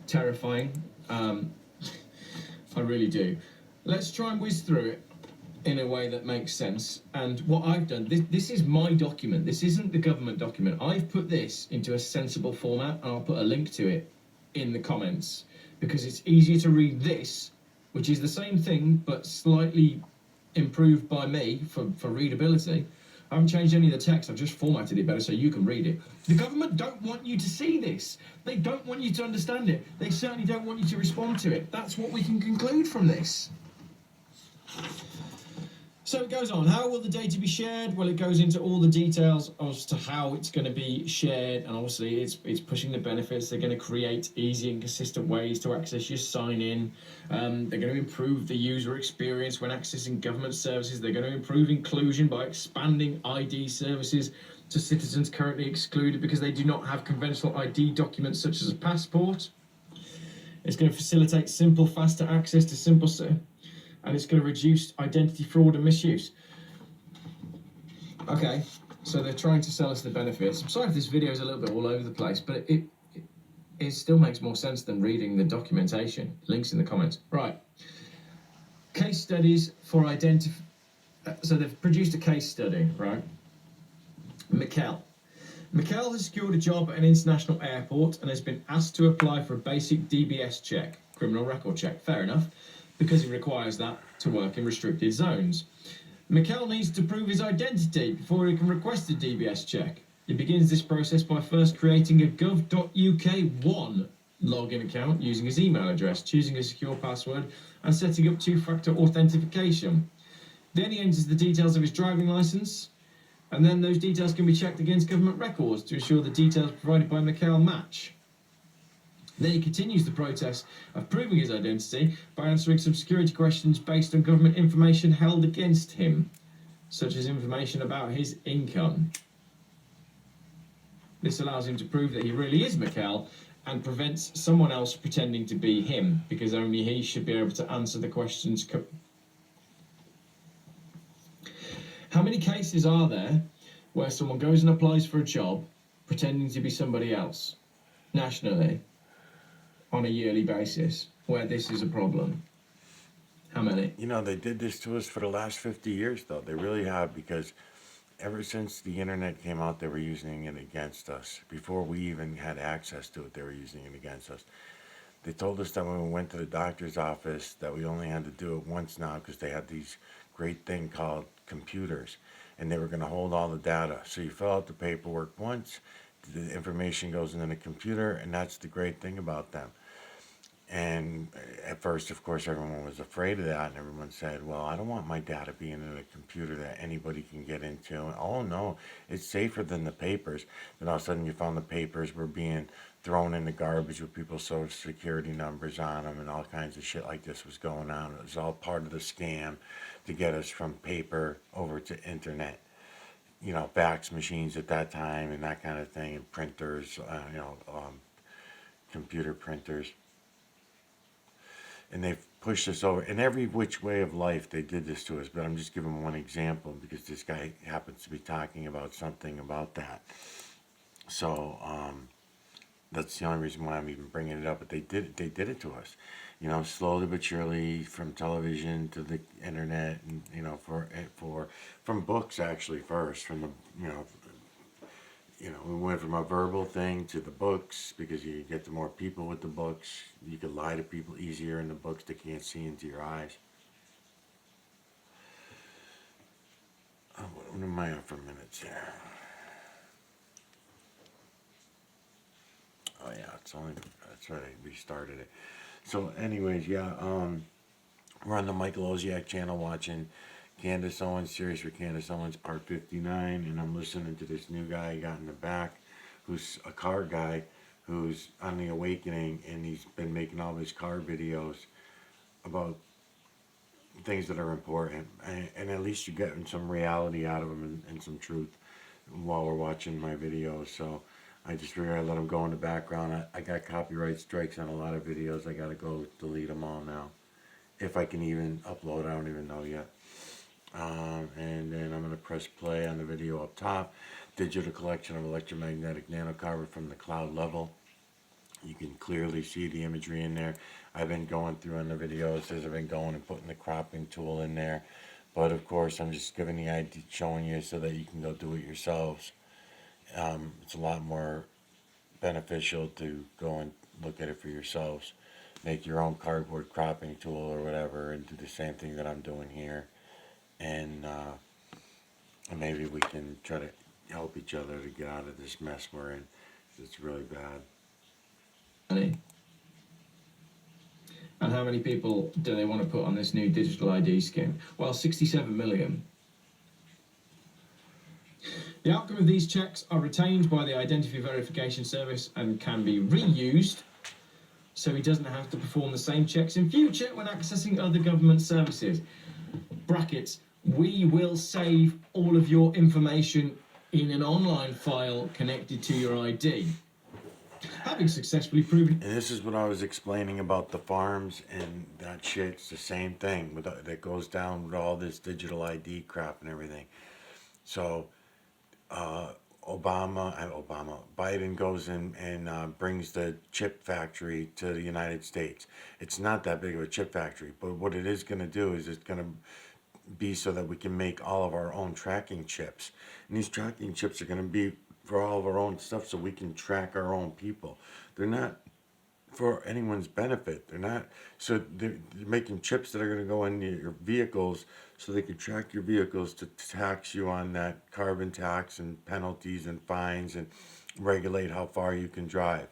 terrifying. I really do. Let's try and whiz through it in a way that makes sense. And what I've done, this is my document. This isn't the government document. I've put this into a sensible format, and I'll put a link to it in the comments, because it's easier to read this, which is the same thing but slightly improved by me for readability. I haven't changed any of the text, I've just formatted it better so you can read it. The government don't want you to see this. They don't want you to understand it. They certainly don't want you to respond to it. That's what we can conclude from this. So it goes on. How will the data be shared? Well, it goes into all the details as to how it's going to be shared, and obviously it's pushing the benefits. They're going to create easy and consistent ways to access your sign-in. They're going to improve the user experience when accessing government services. They're going to improve inclusion by expanding ID services to citizens currently excluded because they do not have conventional ID documents such as a passport. It's going to facilitate simple, faster access to simple... and it's going to reduce identity fraud and misuse. Okay, so they're trying to sell us the benefits. I'm sorry if this video is a little bit all over the place, but it still makes more sense than reading the documentation. Links in the comments. Right. Case studies for so they've produced a case study, right? Mikkel has secured a job at an international airport and has been asked to apply for a basic DBS check, criminal record check. Fair enough, because it requires that to work in restricted zones. Mikkel needs to prove his identity before he can request a DBS check. He begins this process by first creating a gov.uk1 login account using his email address, choosing a secure password, and setting up two-factor authentication. Then he enters the details of his driving licence, and then those details can be checked against government records to ensure the details provided by Mikkel match. Then he continues the process of proving his identity by answering some security questions based on government information held against him, such as information about his income. This allows him to prove that he really is Mikkel and prevents someone else pretending to be him, because only he should be able to answer the questions. How many cases are there where someone goes and applies for a job pretending to be somebody else nationally on a yearly basis, where this is a problem? How many? You know, they did this to us for the last 50 years, though. They really have, because ever since the internet came out, they were using it against us. Before we even had access to it, they were using it against us. They told us that when we went to the doctor's office that we only had to do it once now because they had these great thing called computers, and they were going to hold all the data. So you fill out the paperwork once, the information goes into the computer, and that's the great thing about them. And at first, of course, everyone was afraid of that, and everyone said, well, I don't want my data being in a computer that anybody can get into. And, oh, no, it's safer than the papers. Then all of a sudden you found the papers were being thrown in the garbage with people's social security numbers on them, and all kinds of shit like this was going on. It was all part of the scam to get us from paper over to internet. You know, fax machines at that time and that kind of thing, and printers, computer printers. And they've pushed us over in every which way of life. They did this to us, but I'm just giving one example because this guy happens to be talking about something about that. So that's the only reason why I'm even bringing it up. But they did it to us, you know, slowly but surely, from television to the internet, and you know, from books actually first, from the we went from a verbal thing to the books, because you get to more people with the books. You could lie to people easier in the books. They can't see into your eyes. Oh, what am I on for minutes here? Oh yeah, that's right, I restarted it. So anyways, yeah, we're on the Michael Oziak channel watching Candace Owens series for Candace Owens part 59, and I'm listening to this new guy I got in the back, who's a car guy, who's on the awakening, and he's been making all these car videos about things that are important, and at least you're getting some reality out of them and some truth while we're watching my videos. So I just figured I'd let them go in the background. I got copyright strikes on a lot of videos. I gotta go delete them all now, if I can even upload. I don't even know yet. And then I'm going to press play on the video up top. Digital collection of electromagnetic nanocarbon from the cloud level. You can clearly see the imagery in there. I've been going through in the videos as I've been going and putting the cropping tool in there. But of course, I'm just giving the idea, showing you so that you can go do it yourselves. It's a lot more beneficial to go and look at it for yourselves. Make your own cardboard cropping tool or whatever, and do the same thing that I'm doing here. And maybe we can try to help each other to get out of this mess we're in. It's really bad. And how many people do they want to put on this new digital ID scheme? Well, 67 million. The outcome of these checks are retained by the Identity Verification Service and can be reused, so he doesn't have to perform the same checks in future when accessing other government services. Brackets, we will save all of your information in an online file connected to your ID. Having successfully proven... And this is what I was explaining about the farms and that shit. It's the same thing with that goes down with all this digital ID crap and everything. So Biden goes in and brings the chip factory to the United States. It's not that big of a chip factory, but what it is going to do is it's going to be so that we can make all of our own tracking chips. And these tracking chips are going to be for all of our own stuff so we can track our own people. They're not for anyone's benefit. They're not, so they're making chips that are going to go in your vehicles so they can track your vehicles to tax you on that carbon tax and penalties and fines and regulate how far you can drive.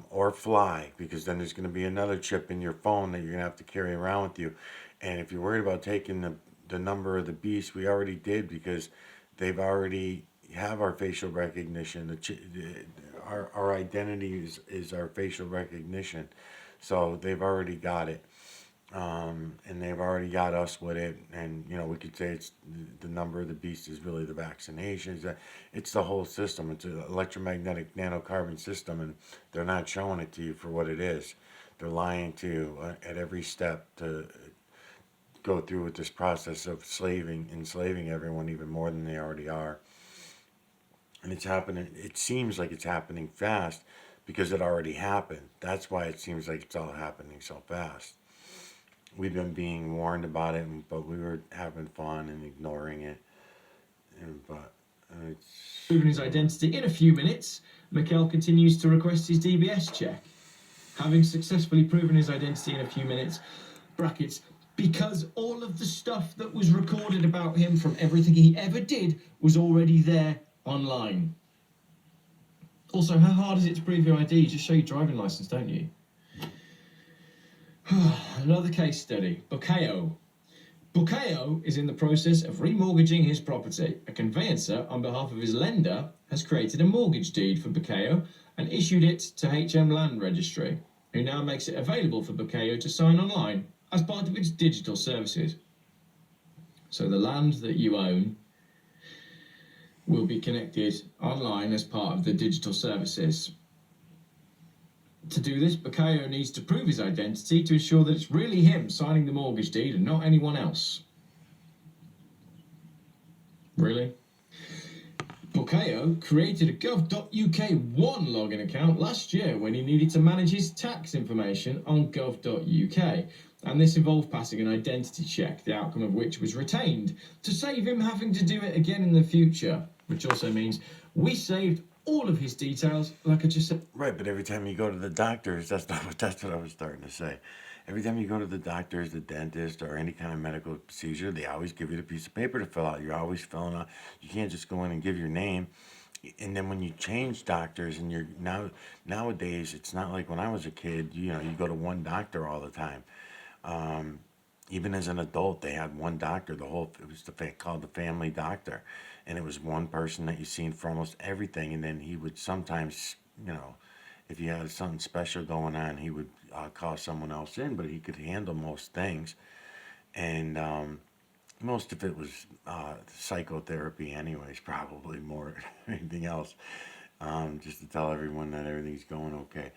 Or fly, because then there's going to be another chip in your phone that you're going to have to carry around with you. And if you're worried about taking the number of the beast, we already did, because they've already have our facial recognition. Our identity is our facial recognition. So they've already got it. And they've already got us with it. And, you know, we could say it's the number of the beast is really the vaccinations. It's the whole system. It's an electromagnetic nanocarbon system, and they're not showing it to you for what it is. They're lying to you at every step to go through with this process of enslaving everyone even more than they already are. And it's happening, it seems like it's happening fast because it already happened. That's why it seems like it's all happening so fast. We've been being warned about it, but we were having fun and ignoring it. But it's... Proven his identity in a few minutes, Mikel continues to request his DBS check. Having successfully proven his identity in a few minutes, brackets, because all of the stuff that was recorded about him from everything he ever did was already there online. Also, how hard is it to prove your ID? You just show your driving license, don't you? Another case study. Bukayo. Bukayo is in the process of remortgaging his property. A conveyancer, on behalf of his lender, has created a mortgage deed for Bukayo and issued it to HM Land Registry, who now makes it available for Bukayo to sign online as part of its digital services. So the land that you own will be connected online as part of the digital services. To do this, Bukayo needs to prove his identity to ensure that it's really him signing the mortgage deed and not anyone else. Really? Bukayo created a gov.uk One login account last year when he needed to manage his tax information on gov.uk, and this involved passing an identity check, the outcome of which was retained, to save him having to do it again in the future, which also means we saved all of his details, like I just said. Right, but every time you go to the doctors, that's what I was starting to say. Every time you go to the doctors, the dentist, or any kind of medical procedure, they always give you the piece of paper to fill out. You're always filling out. You can't just go in and give your name. And then when you change doctors, and you're nowadays, it's not like when I was a kid. You know, you go to one doctor all the time. Even as an adult, they had one doctor. It was called the family doctor, and it was one person that you seen for almost everything. And then he would sometimes, you know, if you had something special going on, he would call someone else in, but he could handle most things. And most of it was psychotherapy, anyways, probably more than anything else, just to tell everyone that everything's going okay.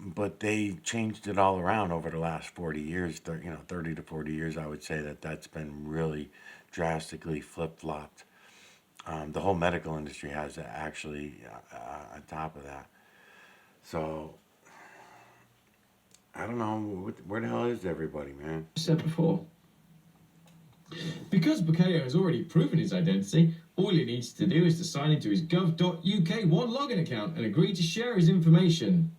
But they changed it all around over the last 40 years, 30 to 40 years. I would say that's been really drastically flip-flopped. The whole medical industry has actually on top of that. So I don't know where the hell is everybody, man. Said before. Because Bukayo has already proven his identity, all he needs to do is to sign into his gov.uk one login account and agree to share his information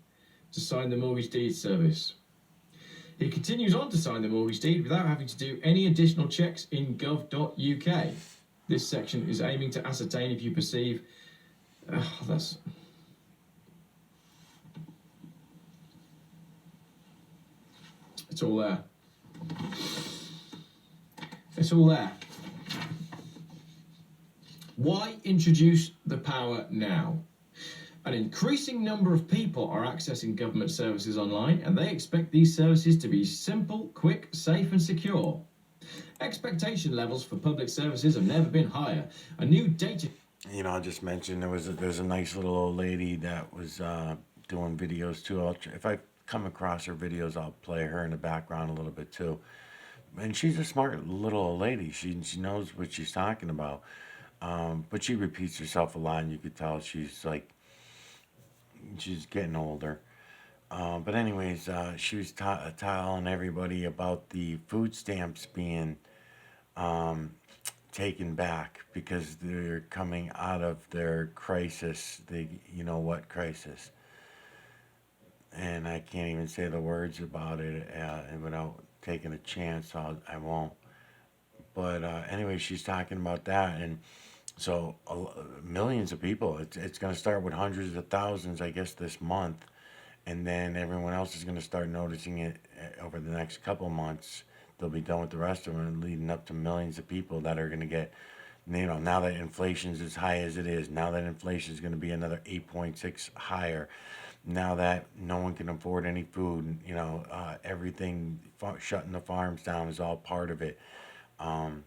to sign the mortgage deed service. He continues on to sign the mortgage deed without having to do any additional checks in gov.uk. This section is aiming to ascertain if you perceive... It's all there. It's all there. Why introduce the power now? An increasing number of people are accessing government services online, and they expect these services to be simple, quick, safe, and secure. Expectation levels for public services have never been higher. A new data... You know, I just mentioned there's a nice little old lady that was doing videos too. If I come across her videos, I'll play her in the background a little bit too. And she's a smart little old lady. She knows what she's talking about. But she repeats herself a lot, and you could tell she's getting older. But anyways, she was telling everybody about the food stamps being taken back because they're coming out of their crisis. You know what crisis? And I can't even say the words about it without taking a chance. I won't. But anyway, she's talking about that, and so millions of people. It's going to start with hundreds of thousands, I guess, this month, and then everyone else is going to start noticing it over the next couple months. They'll be done with the rest of them, leading up to millions of people that are going to get. Now that inflation's as high as it is, now that inflation is going to be another 8.6 higher. Now that no one can afford any food, everything shutting the farms down is all part of it. The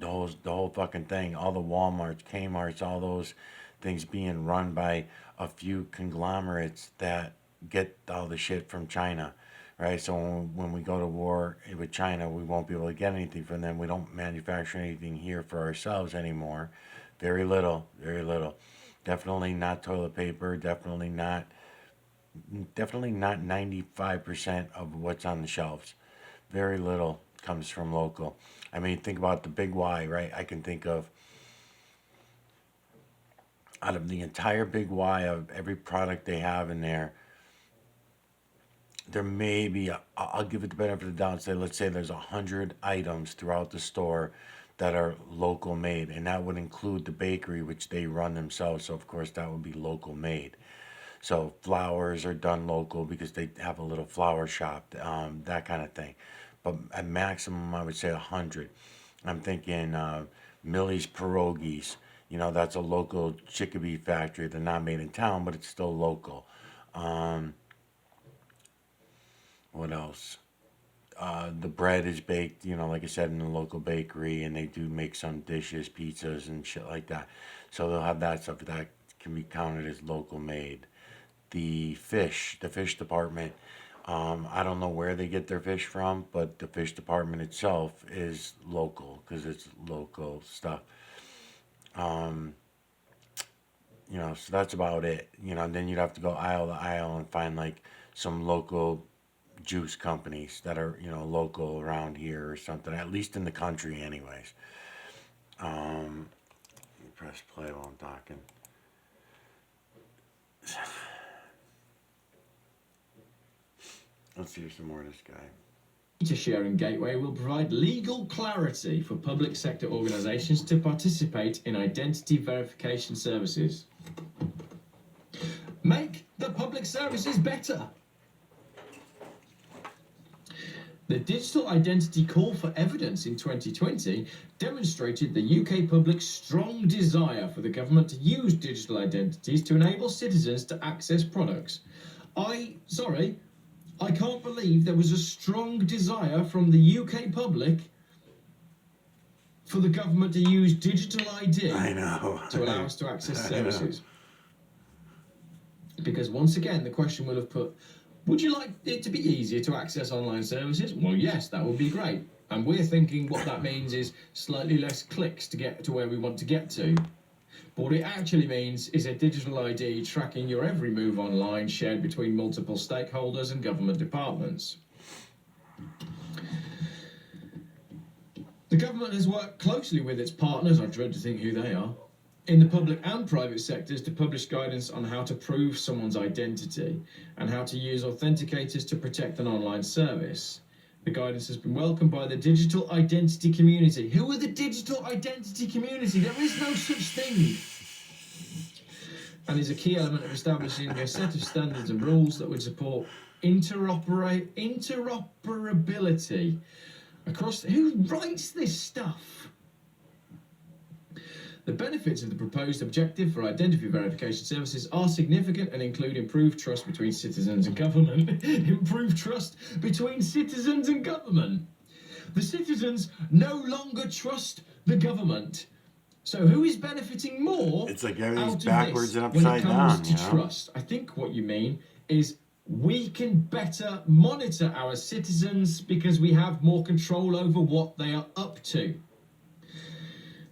whole fucking thing, all the Walmarts, Kmart's, all those things being run by a few conglomerates that get all the shit from China, right? So when we go to war with China, we won't be able to get anything from them. We don't manufacture anything here for ourselves anymore. Very little, very little. Definitely not toilet paper. Definitely not 95% of what's on the shelves. Very little comes from local. I mean, think about the Big Y, right? I can think of, out of the entire Big Y of every product they have in there, there may be, I'll give it the benefit of the doubt and say, let's say there's 100 items throughout the store that are local made, and that would include the bakery, which they run themselves, so of course that would be local made. So flowers are done local because they have a little flower shop, that kind of thing. But at maximum, I would say 100. I'm thinking Millie's Pierogies. That's a local Chicopee factory. They're not made in town, but it's still local. What else? The bread is baked, like I said, in the local bakery, and they do make some dishes, pizzas, and shit like that. So they'll have that stuff that can be counted as local made. The fish department, I don't know where they get their fish from, but the fish department itself is local because it's local stuff. So that's about it. Then you'd have to go aisle to aisle and find like some local juice companies that are local around here or something, at least in the country anyways. Let me press play while I'm talking. Let's hear some more of this guy. Data sharing gateway will provide legal clarity for public sector organizations to participate in identity verification services. Make the public services better. The Digital Identity Call for Evidence in 2020 demonstrated the UK public's strong desire for the government to use digital identities to enable citizens to access products. I can't believe there was a strong desire from the UK public for the government to use digital ID to allow us to access services. Because once again, the question will have put, would you like it to be easier to access online services? Well, yes, that would be great. And we're thinking what that means is slightly less clicks to get to where we want to get to. But what it actually means is a digital ID tracking your every move online, shared between multiple stakeholders and government departments. The government has worked closely with its partners, I dread to think who they are, in the public and private sectors to publish guidance on how to prove someone's identity and how to use authenticators to protect an online service. The guidance has been welcomed by the digital identity community. Who are the digital identity community? There is no such thing. And is a key element of establishing a set of standards and rules that would support interoperability across. Who writes this stuff? The benefits of the proposed objective for identity verification services are significant and include improved trust between citizens and government. Improved trust between citizens and government. The citizens no longer trust the government. So who is benefiting more? It's like everything's backwards and upside down. When it comes to trust, I think what you mean is we can better monitor our citizens because we have more control over what they are up to.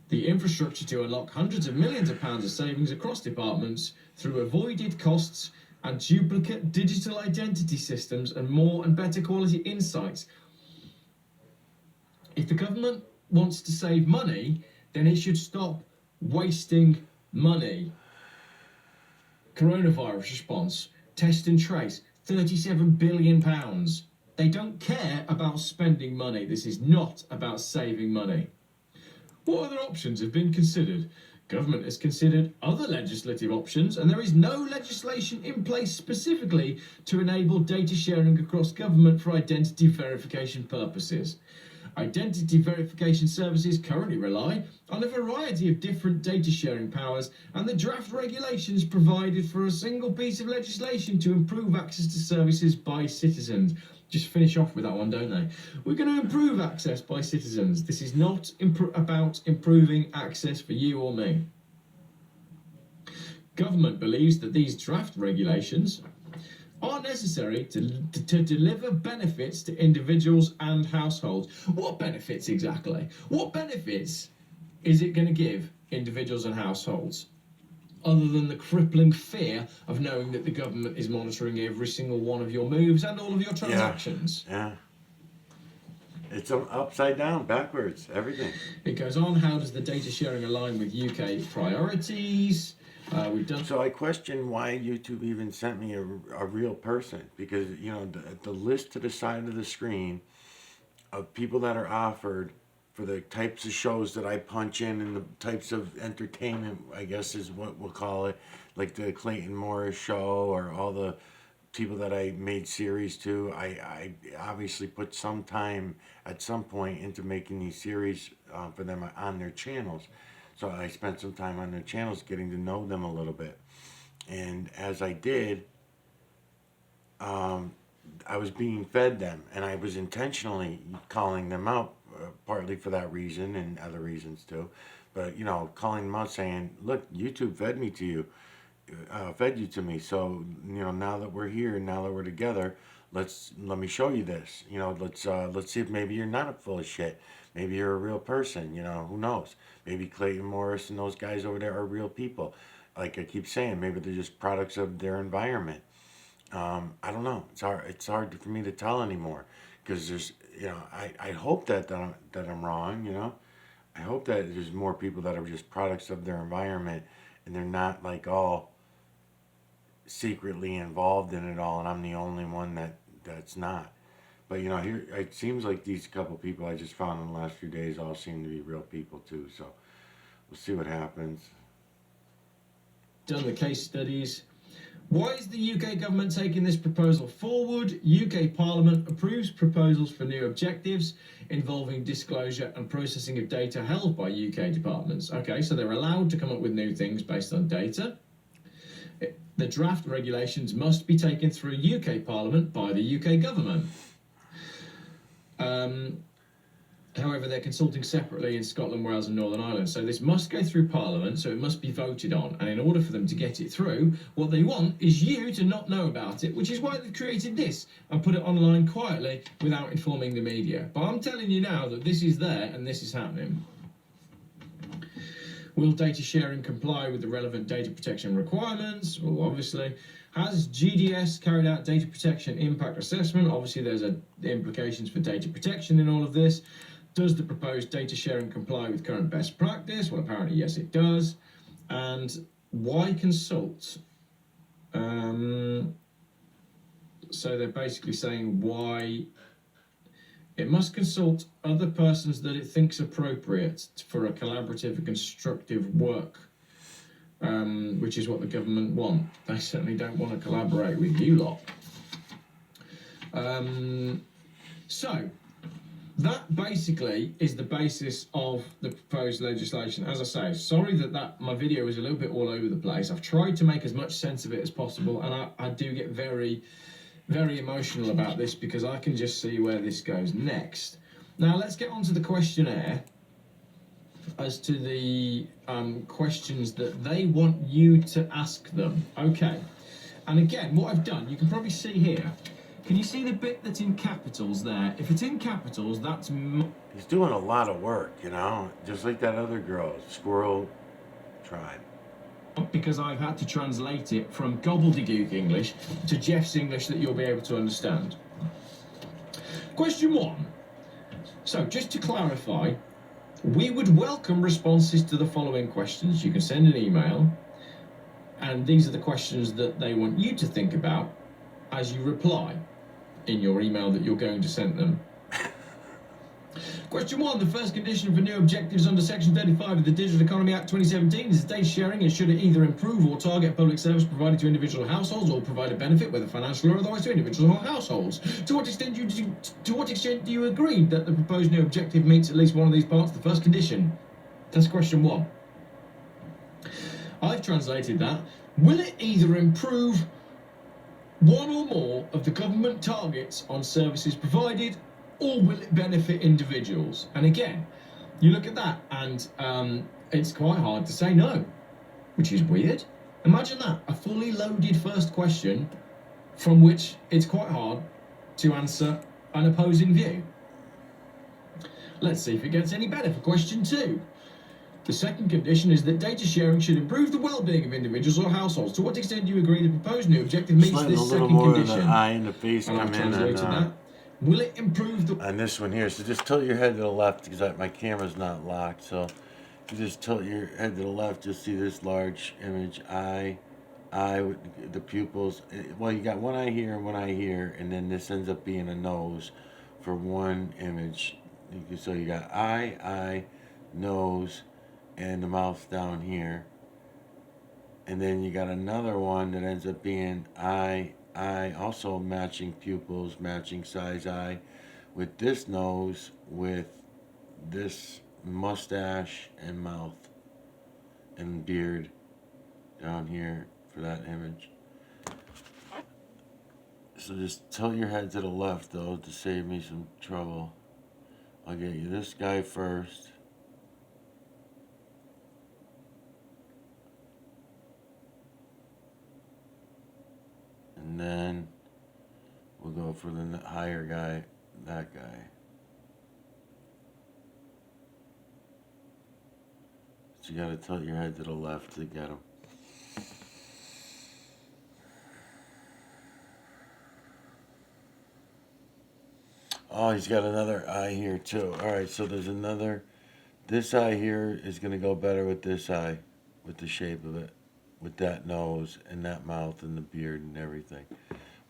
The infrastructure to unlock hundreds of millions of pounds of savings across departments through avoided costs and duplicate digital identity systems and more and better quality insights. If the government wants to save money, then it should stop wasting money. Coronavirus response, test and trace, £37 billion. They don't care about spending money. This is not about saving money. What other options have been considered? Government has considered other legislative options, and there is no legislation in place specifically to enable data sharing across government for identity verification purposes. Identity verification services currently rely on a variety of different data sharing powers, and the draft regulations provided for a single piece of legislation to improve access to services by citizens. Just finish off with that one, don't they? We're going to improve access by citizens. This is not about improving access for you or me. Government believes that these draft regulations are necessary to deliver benefits to individuals and households. What benefits exactly? What benefits is it going to give individuals and households? Other than the crippling fear of knowing that the government is monitoring every single one of your moves and all of your transactions. Yeah. It's upside down, backwards, everything. It goes on, how does the data sharing align with UK priorities? We've done. So I question why YouTube even sent me a real person, because, you know, the list to the side of the screen of people that are offered for the types of shows that I punch in and the types of entertainment, I guess is what we'll call it, like the Clayton Morris show or all the people that I made series to. I obviously put some time at some point into making these series for them on their channels. So I spent some time on their channels getting to know them a little bit. And as I did, I was being fed them, and I was intentionally calling them out, partly for that reason and other reasons too. But, you know, calling them out saying, look, YouTube fed me to you, fed you to me. So, you know, now that we're here, now that we're together, let me show you this. You know, let's see if maybe you're not full of shit. Maybe you're a real person, you know, who knows? Maybe Clayton Morris and those guys over there are real people. Like I keep saying, maybe they're just products of their environment. I don't know. It's hard for me to tell anymore, because there's, you know, I hope that I'm wrong, you know. I hope that there's more people that are just products of their environment and they're not like all secretly involved in it all, and I'm the only one that's not. But, you know, here it seems like these couple people I just found in the last few days all seem to be real people too. So we'll see what happens. Done the case studies. Why is the UK government taking this proposal forward? UK Parliament approves proposals for new objectives involving disclosure and processing of data held by UK departments. Okay, so they're allowed to come up with new things based on data. The draft regulations must be taken through UK Parliament by the UK government. However, they're consulting separately in Scotland, Wales and Northern Ireland. So this must go through Parliament, so it must be voted on. And in order for them to get it through, what they want is you to not know about it, which is why they've created this and put it online quietly without informing the media. But I'm telling you now that this is there and this is happening. Will data sharing comply with the relevant data protection requirements? Well, obviously. Has GDS carried out data protection impact assessment? Obviously, there's implications for data protection in all of this. Does the proposed data sharing comply with current best practice? Well, apparently, yes, it does. And why consult? So they're basically saying why it must consult other persons that it thinks appropriate for a collaborative and constructive work, which is what the government want. They certainly don't want to collaborate with you lot. So that basically is the basis of the proposed legislation. As I say, sorry that my video was a little bit all over the place. I've tried to make as much sense of it as possible, and I do get very, very emotional about this because I can just see where this goes next. Now let's get on to the questionnaire as to the questions that they want you to ask them. Okay, and again, what I've done, you can probably see here. Can you see the bit that's in capitals there? If it's in capitals, that's... He's doing a lot of work, you know, just like that other girl, Squirrel Tribe. Because I've had to translate it from gobbledygook English to Jeff's English that you'll be able to understand. Question 1. So, just to clarify, we would welcome responses to the following questions. You can send an email, and these are the questions that they want you to think about as you reply in your email that you're going to send them. Question 1. The first condition for new objectives under Section 35 of the Digital Economy Act 2017 is data sharing. It should either improve or target public service provided to individual households or provide a benefit, whether financial or otherwise, to individuals or households. To what extent do you agree that the proposed new objective meets at least one of these parts? The first condition. That's question 1. I've translated that. Will it either improve one or more of the government targets on services provided, or will it benefit individuals? And again, you look at that and it's quite hard to say no, which is weird. Imagine that, a fully loaded first question from which it's quite hard to answer an opposing view. Let's see if it gets any better for question 2. The second condition is that data sharing should improve the well-being of individuals or households. To what extent do you agree the proposed new objective meets this second condition? The eye and the face come in, and will it improve the... And this one here, so just tilt your head to the left because my camera's not locked. So you just tilt your head to the left, you'll see this large image, eye with the pupils. Well, you got one eye here and one eye here, and then this ends up being a nose for one image. So you got eye, nose, and the mouth down here, and then you got another one that ends up being eye, also matching pupils, matching size eye, with this nose, with this mustache and mouth and beard down here for that image. So just tilt your head to the left though to save me some trouble. I'll get you this guy first. And then we'll go for the higher guy, that guy. So you gotta tilt your head to the left to get him. Oh, he's got another eye here too. Alright, so there's another. This eye here is gonna go better with this eye, with the shape of it. With that nose and that mouth and the beard and everything.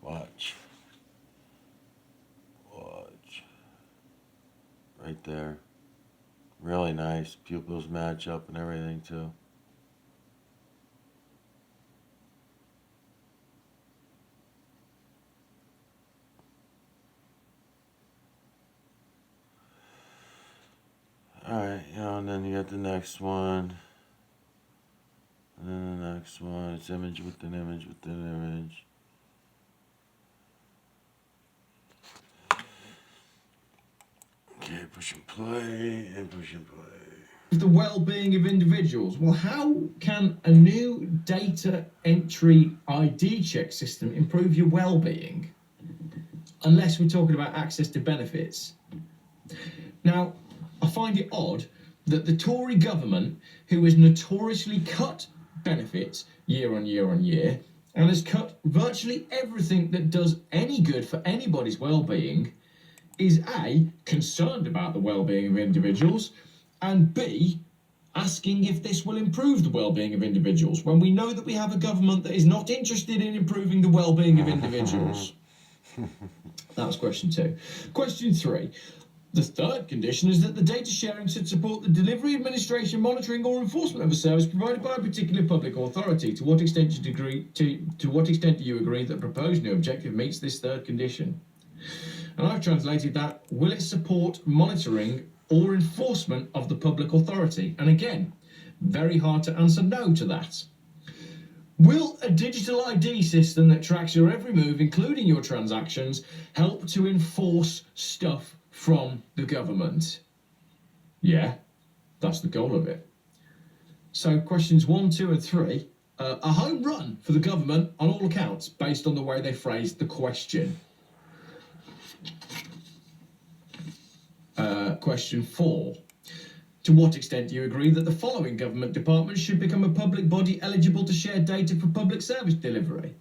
Watch. Right there. Really nice. Pupils match up and everything too. Alright, and then you got the next one. And then the next one, it's image with an image with an image. Okay, push and play, and push and play. The well-being of individuals. Well, how can a new data entry ID check system improve your well-being? Unless we're talking about access to benefits. Now, I find it odd that the Tory government, who has notoriously cut benefits year on year on year, and has cut virtually everything that does any good for anybody's well-being, is A, concerned about the well-being of individuals, and B, asking if this will improve the well-being of individuals, when we know that we have a government that is not interested in improving the well-being of individuals. That was question 2. Question 3. The third condition is that the data sharing should support the delivery, administration, monitoring, or enforcement of a service provided by a particular public authority. To what extent do you agree that the proposed new objective meets this third condition? And I've translated that, will it support monitoring or enforcement of the public authority? And again, very hard to answer no to that. Will a digital ID system that tracks your every move, including your transactions, help to enforce stuff from the government? Yeah, that's the goal of it. So questions 1, 2, and 3, a home run for the government on all accounts, based on the way they phrased the question. Question 4. To what extent do you agree that the following government departments should become a public body eligible to share data for public service delivery?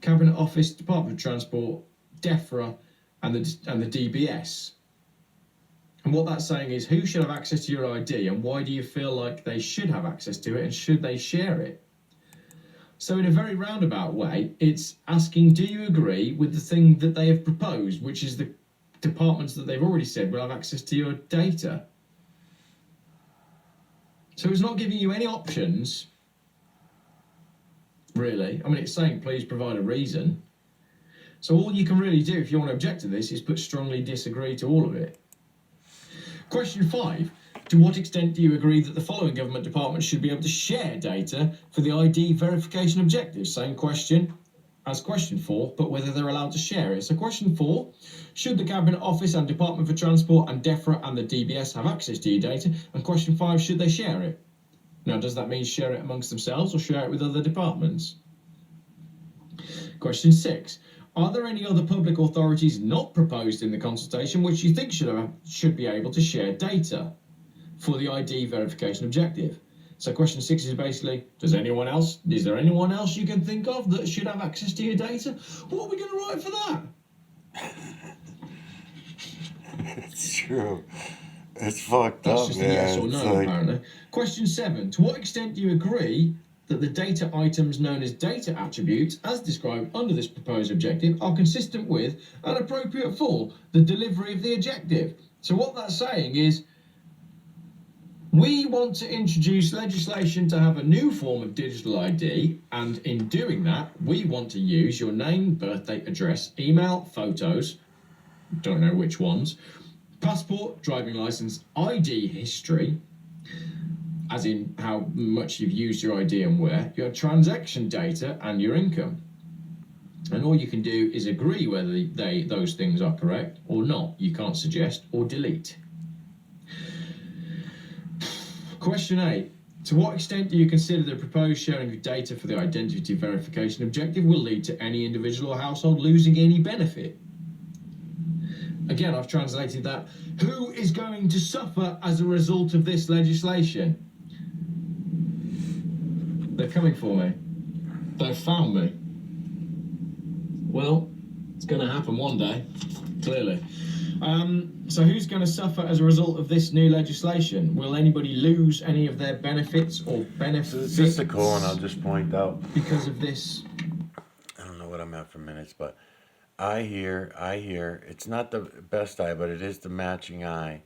Cabinet Office, Department of Transport, DEFRA, and the DBS. And what that's saying is, who should have access to your ID, and why do you feel like they should have access to it, and should they share it? So in a very roundabout way, it's asking, do you agree with the thing that they have proposed, which is the departments that they've already said will have access to your data? So it's not giving you any options, really. I mean, it's saying, please provide a reason. So all you can really do, if you want to object to this, is put strongly disagree to all of it. Question 5. To what extent do you agree that the following government departments should be able to share data for the ID verification objectives? Same question as question 4, but whether they're allowed to share it. So question 4, should the Cabinet Office and Department for Transport and DEFRA and the DBS have access to your data? And question 5, should they share it? Now, does that mean share it amongst themselves or share it with other departments? Question 6, are there any other public authorities not proposed in the consultation which you think should be able to share data for the ID verification objective? So question 6 is basically, is there anyone else you can think of that should have access to your data? What are we going to write for that? It's true. It's fucked That's up, just man. a yes or no, apparently. Question 7, to what extent do you agree that the data items known as data attributes, as described under this proposed objective, are consistent with and appropriate for the delivery of the objective? So what that's saying is, we want to introduce legislation to have a new form of digital ID, and in doing that, we want to use your name, birthday, address, email, photos, don't know which ones, passport, driving license, ID history, as in how much you've used your ID and where, your transaction data, and your income. And all you can do is agree whether those things are correct or not. You can't suggest or delete. Question 8. To what extent do you consider the proposed sharing of data for the identity verification objective will lead to any individual or household losing any benefit? Again, I've translated that. Who is going to suffer as a result of this legislation? They're coming for me. They've found me. Well, it's going to happen one day, clearly. So who's going to suffer as a result of this new legislation? Will anybody lose any of their benefits or benefits? It's just a cool one, I'll just point out. Because of this? I don't know what I'm at for minutes, but I hear, it's not the best eye, but it is the matching eye.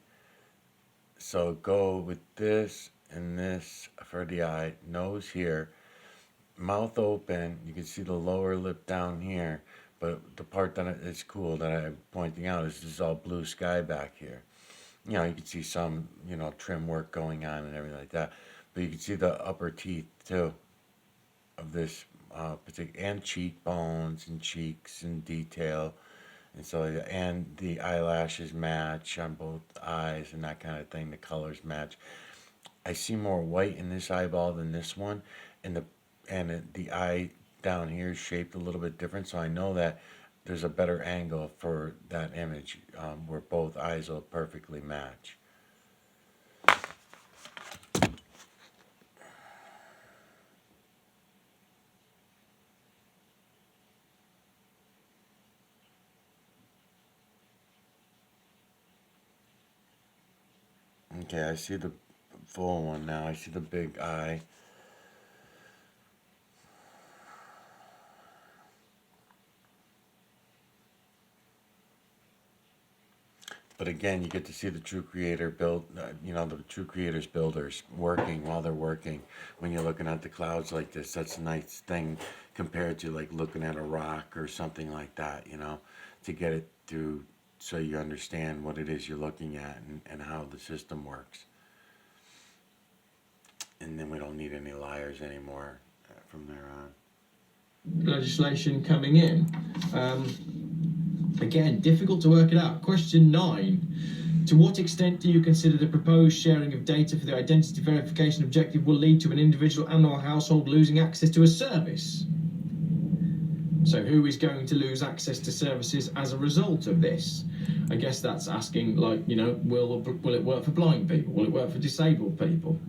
So go with this and this for the eye, nose here, mouth open, you can see the lower lip down here. But the part that is cool that I'm pointing out is this is all blue sky back here. You know, you can see some, trim work going on and everything like that. But you can see the upper teeth, too, of this particular, and cheekbones and cheeks and detail. And so, and the eyelashes match on both eyes and that kind of thing. The colors match. I see more white in this eyeball than this one. And the eye down here is shaped a little bit different, so I know that there's a better angle for that image where both eyes will perfectly match. Okay, I see the full one now. I see the big eye. But again, you get to see the true creator build, the true creators builders working while they're working. When you're looking at the clouds like this, that's a nice thing compared to like looking at a rock or something like that, to get it through so you understand what it is you're looking at and how the system works. And then we don't need any liars anymore from there on. Legislation coming in. Again, difficult to work it out. Question 9. To what extent do you consider the proposed sharing of data for the identity verification objective will lead to an individual and/or household losing access to a service? So who is going to lose access to services as a result of this? I guess that's asking, will it work for blind people? Will it work for disabled people?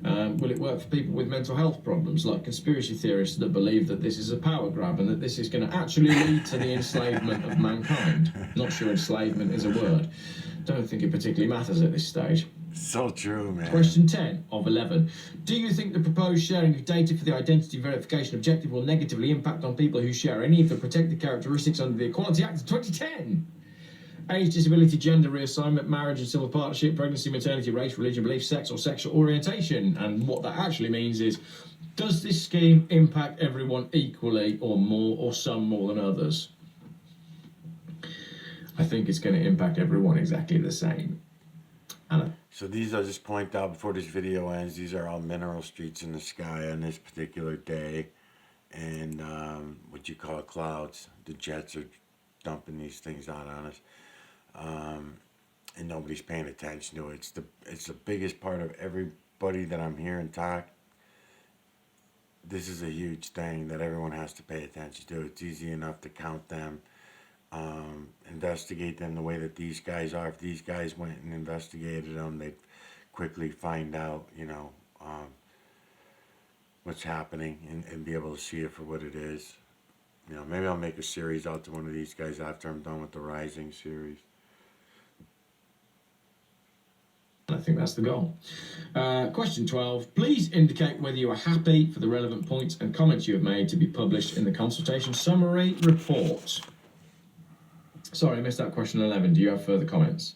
Will it work for people with mental health problems, like conspiracy theorists that believe that this is a power grab and that this is going to actually lead to the enslavement of mankind? Not sure enslavement is a word. Don't think it particularly matters at this stage. So true, man. Question 10 of 11. Do you think the proposed sharing of data for the identity verification objective will negatively impact on people who share any of the protected characteristics under the Equality Act of 2010? Age, disability, gender, reassignment, marriage and civil partnership, pregnancy, maternity, race, religion, belief, sex or sexual orientation. And what that actually means is, does this scheme impact everyone equally or more, or some more than others? I think it's going to impact everyone exactly the same. Anna? So these, I'll just point out before this video ends, these are all mineral streets in the sky on this particular day. And what you call clouds. The jets are dumping these things out on us. And nobody's paying attention to it. It's the biggest part of everybody that I'm hearing talk. This is a huge thing that everyone has to pay attention to. It's easy enough to count them. Investigate them the way that these guys are. If these guys went and investigated them, they'd quickly find out, what's happening and be able to see it for what it is. Maybe I'll make a series out to one of these guys after I'm done with the Rising series. I think that's the goal. Question 12. Please indicate whether you are happy for the relevant points and comments you have made to be published in the consultation summary report. Sorry, I missed out question 11. Do you have further comments?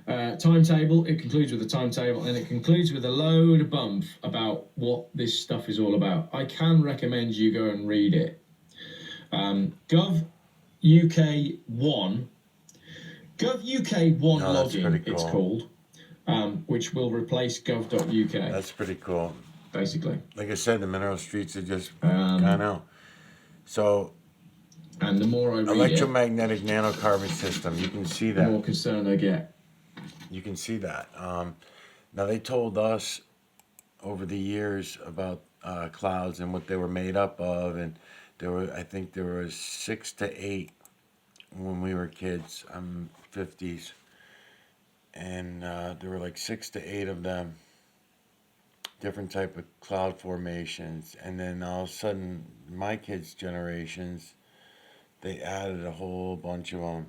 Timetable. It concludes with a timetable and it concludes with a load of bump about what this stuff is all about. I can recommend you go and read it. Gov UK 1 logging, cool. It's called, which will replace gov.uk. That's pretty cool. Basically. Like I said, the mineral streets are just, I know. So, and the more I read electromagnetic nanocarbon system, you can see that. The more concerned I get. You can see that. Now, they told us over the years about clouds and what they were made up of, and I think there was 6 to 8 when we were kids. I'm 50s, and there were like 6 to 8 of them, different type of cloud formations, and then all of a sudden, my kids' generations, they added a whole bunch of them,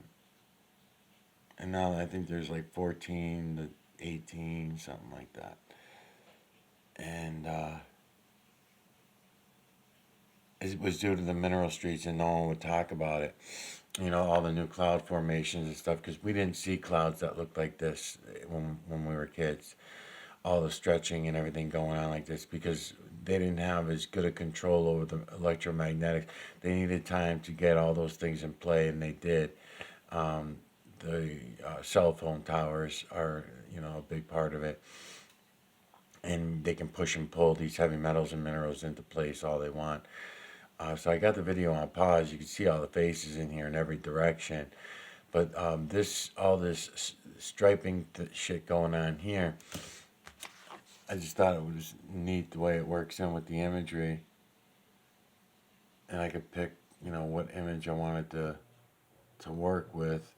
and now I think there's like 14 to 18, something like that, and it was due to the mineral streets, and no one would talk about it. All the new cloud formations and stuff, because we didn't see clouds that looked like this when we were kids. All the stretching and everything going on like this, because they didn't have as good a control over the electromagnetics. They needed time to get all those things in play, and they did. The cell phone towers are, a big part of it. And they can push and pull these heavy metals and minerals into place all they want. So I got the video on pause. You can see all the faces in here in every direction. But all this striping shit going on here, I just thought it was neat the way it works in with the imagery. And I could pick, what image I wanted to work with.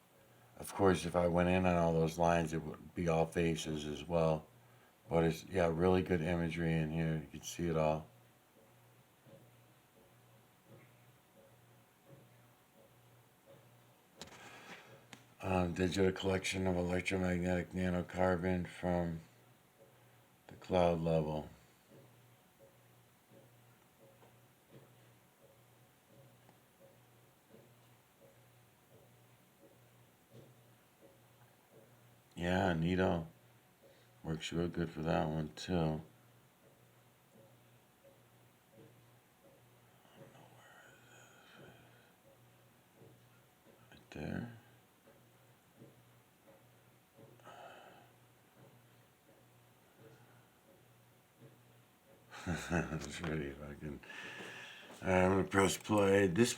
Of course, if I went in on all those lines, it would be all faces as well. But it's, really good imagery in here. You can see it all. Digital collection of electromagnetic nanocarbon from cloud level. Yeah, neato. Works real good for that one too. Right there. That's really fucking. I'm gonna press play. This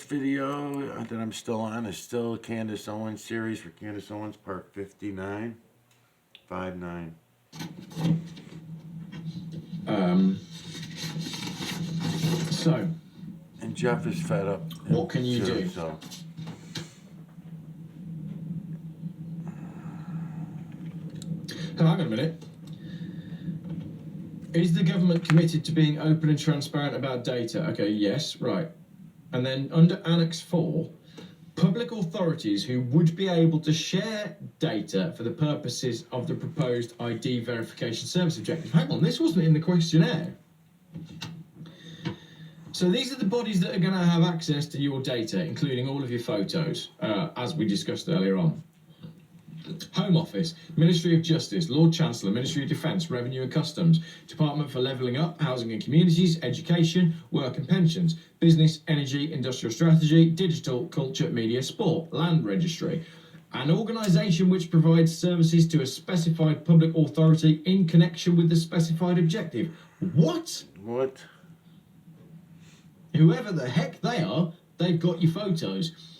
video that I'm still on is still Candace Owens series for Candace Owens, part 59, 59. So, And Jeff is fed up. what can you too, do? So. Hang on a minute. Is the government committed to being open and transparent about data? Okay, yes, right. And then under Annex 4, public authorities who would be able to share data for the purposes of the proposed ID verification service objective. Hang on, this wasn't in the questionnaire. So these are the bodies that are going to have access to your data, including all of your photos, as we discussed earlier on. Home Office, Ministry of Justice, Lord Chancellor, Ministry of Defence, Revenue and Customs, Department for Levelling Up, Housing and Communities, Education, Work and Pensions, Business, Energy, Industrial Strategy, Digital, Culture, Media, Sport, Land Registry. An organisation which provides services to a specified public authority in connection with the specified objective. What? What? Whoever the heck they are, they've got your photos.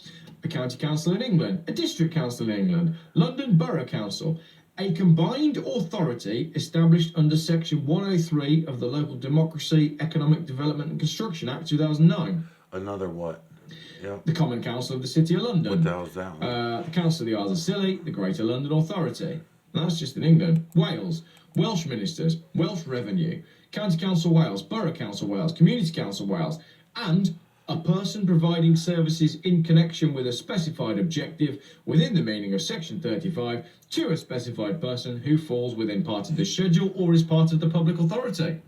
A county council in England, a district council in England, London Borough Council, a combined authority established under Section 103 of the Local Democracy, Economic Development and Construction Act 2009. Another what? Yep. The Common Council of the City of London. What the hell's that one? The Council of the Isles of Scilly, the Greater London Authority. And that's just in England. Wales, Welsh Ministers, Welsh Revenue, County Council Wales, Borough Council Wales, Community Council Wales, and a person providing services in connection with a specified objective within the meaning of Section 35 to a specified person who falls within part of the schedule or is part of the public authority.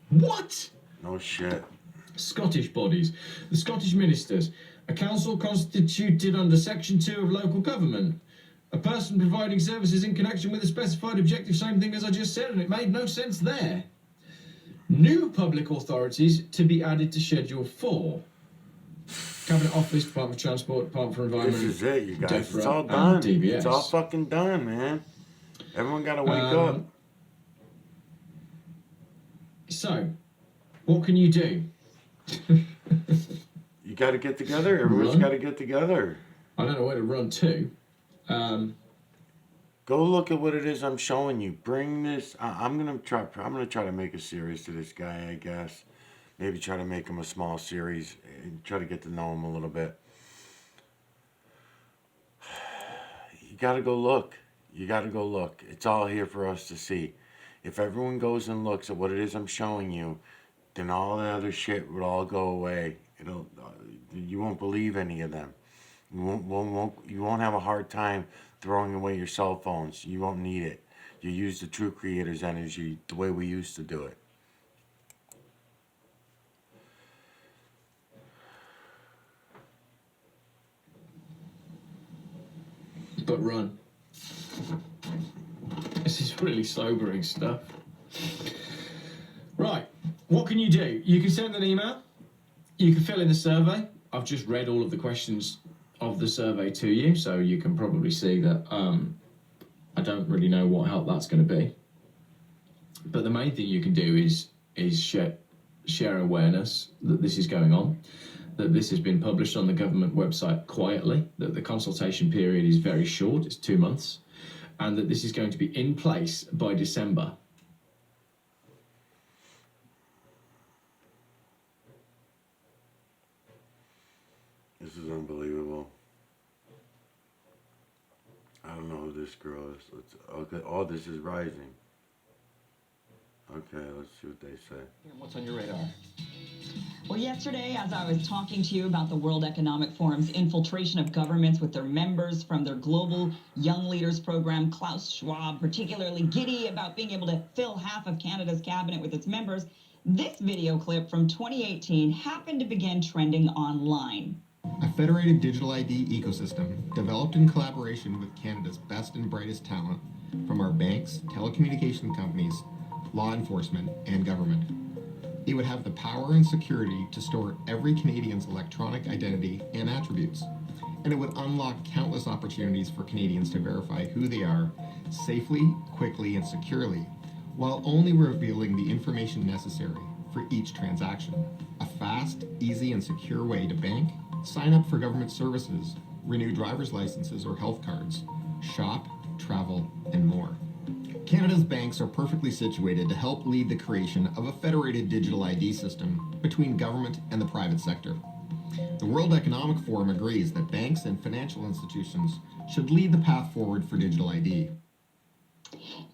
What? No shit. Scottish bodies. The Scottish Ministers. A council constituted under Section 2 of local government. A person providing services in connection with a specified objective. Same thing as I just said, and it made no sense there. New public authorities to be added to Schedule 4. Cabinet Office, Department of Transport, Department for Environment. This is it, you guys. DEFRA, It's all done. DBS. It's all fucking done, man. Everyone got to wake up. So, what can you do? You got to get together. Everyone's got to get together. I don't know where to run to. Go look at what it is I'm showing you. Bring this. I'm gonna try to make a series to this guy. I guess maybe try to make him a small series and try to get to know him a little bit. You gotta go look. You gotta go look. It's all here for us to see. If everyone goes and looks at what it is I'm showing you, then all the other shit would all go away. You won't believe any of them. You won't have a hard time throwing away your cell phones. You won't need it. You use the true creator's energy the way we used to do it. But run. This is really sobering stuff. Right, what can you do? You can send an email. You can fill in the survey. I've just read all of the questions of the survey to you, so you can probably see that I don't really know what help that's going to be. But the main thing you can do is share awareness that this is going on, that this has been published on the government website quietly, that the consultation period is very short, it's 2 months, and that this is going to be in place by December. This is unbelievable. I don't know who this girl is. Okay. Oh, this is Rising. Okay, let's see what they say. What's on your radar? Well, yesterday, as I was talking to you about the World Economic Forum's infiltration of governments with their members from their Global Young Leaders program, Klaus Schwab, particularly giddy about being able to fill half of Canada's cabinet with its members, this video clip from 2018 happened to begin trending online. A federated digital ID ecosystem developed in collaboration with Canada's best and brightest talent from our banks, telecommunication companies, law enforcement, and government. It would have the power and security to store every Canadian's electronic identity and attributes, and it would unlock countless opportunities for Canadians to verify who they are safely, quickly, and securely, while only revealing the information necessary for each transaction. A fast, easy, and secure way to bank, sign up for government services, renew driver's licenses or health cards, shop, travel, and more. Canada's banks are perfectly situated to help lead the creation of a federated digital ID system between government and the private sector. The World Economic Forum agrees that banks and financial institutions should lead the path forward for digital ID.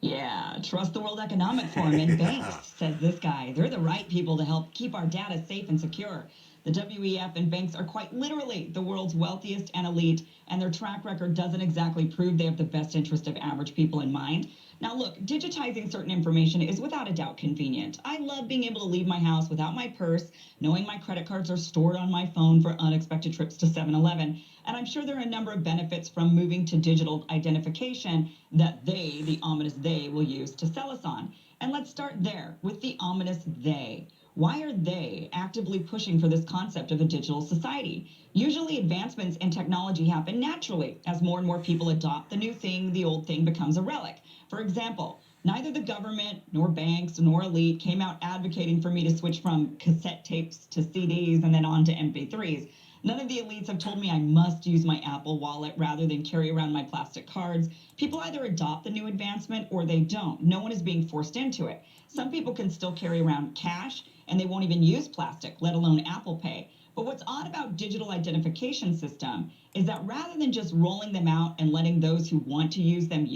Yeah, trust the World Economic Forum and banks, says this guy. They're the right people to help keep our data safe and secure. The WEF and banks are quite literally the world's wealthiest and elite, and their track record doesn't exactly prove they have the best interest of average people in mind. Now look, digitizing certain information is without a doubt convenient. I love being able to leave my house without my purse, knowing my credit cards are stored on my phone for unexpected trips to 7-Eleven. And I'm sure there are a number of benefits from moving to digital identification that they, the ominous they, will use to sell us on. And let's start there with the ominous they. Why are they actively pushing for this concept of a digital society? Usually advancements in technology happen naturally. As more and more people adopt the new thing, the old thing becomes a relic. For example, neither the government nor banks nor elite came out advocating for me to switch from cassette tapes to CDs and then on to MP3s. None of the elites have told me I must use my Apple Wallet rather than carry around my plastic cards. People either adopt the new advancement or they don't. No one is being forced into it. Some people can still carry around cash and they won't even use plastic, let alone Apple Pay. But what's odd about digital identification system is that rather than just rolling them out and letting those who want to use them,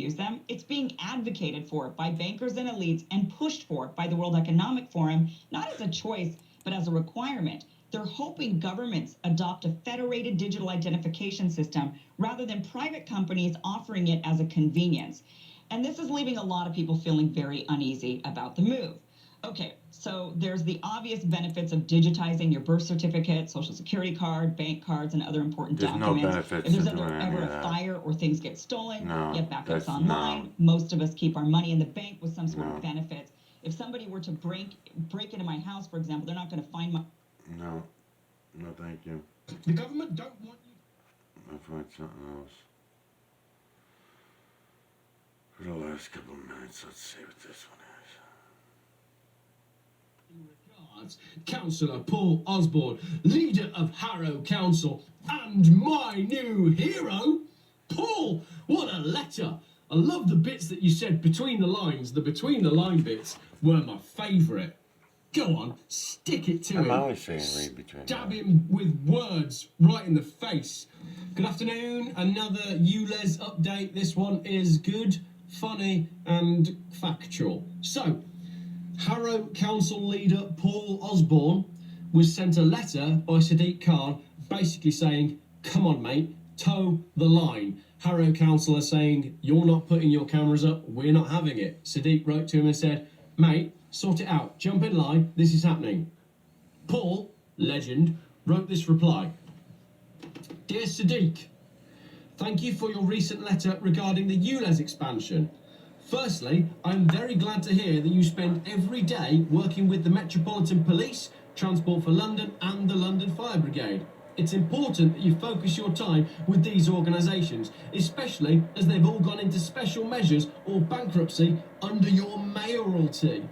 it's being advocated for by bankers and elites and pushed for by the World Economic Forum, not as a choice, but as a requirement. They're hoping governments adopt a federated digital identification system rather than private companies offering it as a convenience. And this is leaving a lot of people feeling very uneasy about the move. Okay, so there's the obvious benefits of digitizing your birth certificate, social security card, bank cards, and other important documents. No benefits if there's to doing ever any a of that. fire or things get stolen, No, you have backups that's online. Most of us keep our money in the bank with some sort of benefits. If somebody were to break into my house, for example, they're not going to find my... No, thank you. The government don't want you. I'll find something else. For the last couple of minutes, let's see what this one is. Regards, Councillor Paul Osborne, leader of Harrow Council, and my new hero. Paul, what a letter! I love the bits that you said between the lines. The between the line bits were my favourite. Go on, stick it to him. I'm always saying read between the Stab lines. him with words right in the face. Good afternoon, another ULEZ update. This one is good, funny, and factual. So, Harrow Council leader Paul Osborne was sent a letter by Sadiq Khan basically saying, come on mate, toe the line. Harrow Council are saying, you're not putting your cameras up, we're not having it. Sadiq wrote to him and said, mate, sort it out, jump in line, this is happening. Paul, legend, wrote this reply. Dear Sadiq, thank you for your recent letter regarding the ULEZ expansion. Firstly, I'm very glad to hear that you spend every day working with the Metropolitan Police, Transport for London and the London Fire Brigade. It's important that you focus your time with these organisations, especially as they've all gone into special measures or bankruptcy under your mayoralty.